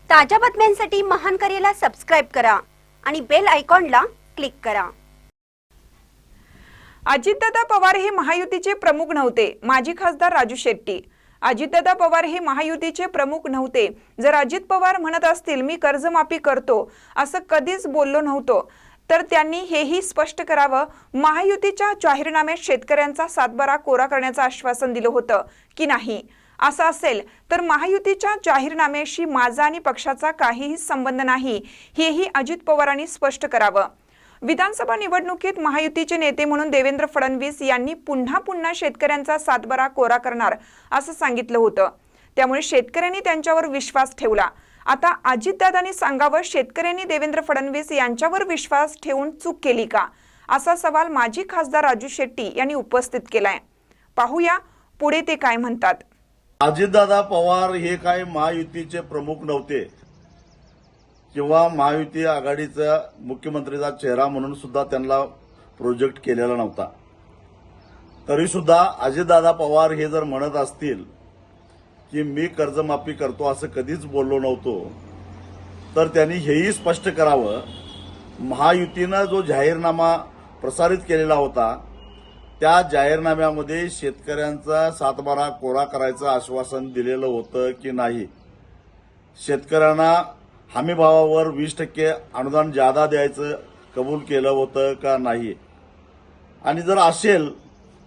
ताज्या बातम्यांसाठी महान करेला सबस्क्राइब करा आणि बेल आयकॉनला क्लिक करा। अजितदादा पवार हे महायुतीचे प्रमुख नव्हते। माजी खासदार राजू शेट्टी। अजितदादा पवार हे महायुतीचे प्रमुख नव्हते। जर अजित पवार म्हणत असतील मी कर्जमाफी करतो असं कधीच बोललो नव्हतो तर त्यांनी हेही स्पष्ट करावं। महायुतीच्या जाहीरनाम्यात शेतकऱ्यांचा सातबारा कोरा करण्याचं आश्वासन दिलं होतं की नाही? असं असेल तर महायुतीच्या जाहीरनाम्याशी माझा आणि पक्षाचा काहीही संबंध नाही हेही अजित पवारांनी स्पष्ट करावं। विधानसभा निवडणुकीत महायुतीचे नेते म्हणून देवेंद्र फडणवीस यांनी पुन्हा शेतकऱ्यांचा सातबारा कोरा करणार असं सांगितलं होतं। त्यामुळे शेतकऱ्यांनी त्यांच्यावर विश्वास ठेवला। आता अजितदादांनी सांगावं, शेतकऱ्यांनी देवेंद्र फडणवीस यांच्यावर विश्वास ठेवून चूक केली का? असा सवाल माजी खासदार राजू शेट्टी यांनी उपस्थित केलाय। पाहूया पुढे ते काय म्हणतात। अजितदादा पवार हे काय महायुतीचे प्रमुख नव्हते किंवा महायुती आघाडीचा मुख्यमंत्रीचा चेहरा म्हणून सुद्धा त्यांना प्रोजेक्ट केलेला नव्हता। तरी सुद्धा अजितदादा पवार हे जर म्हणत असतील की मी कर्जमाफी करतो असं कधीच बोललो नव्हतो तर त्यांनी हेही स्पष्ट करावं, महायुतीनं जो जाहीरनामा प्रसारित केलेला होता त्या जाहीरनाम्यामध्ये शेतकऱ्यांचा सातबारा कोरा करायचं आश्वासन दिलेलं होतं की नाही? शेतकऱ्यांना हमीभावावर 20% अनुदान जादा द्यायचं कबूल केलं होतं का नाही? आणि जर असेल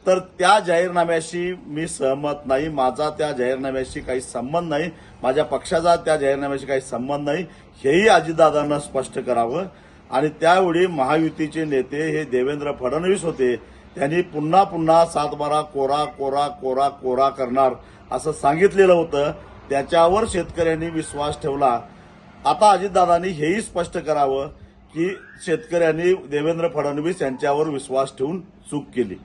तर त्या जाहीरनाम्याशी मी सहमत नाही, माझा त्या जाहीरनाम्याशी काही संबंध नाही, माझ्या पक्षाचा त्या जाहीरनाम्याशी काही संबंध नाही, हेही अजितदादांना स्पष्ट करावं। आणि त्यावेळी महायुतीचे नेते हे देवेंद्र फडणवीस होते, त्यांनी पुन्हा सातबारा कोरा कोरा कोरा कोरा करणार असं सांगितलेलं होतं। त्याच्यावर शेतकऱ्यांनी विश्वास ठेवला। आता अजितदादांनी हेही स्पष्ट करावं की शेतकऱ्यांनी देवेंद्र फडणवीस यांच्यावर विश्वास ठेवून चूक केली।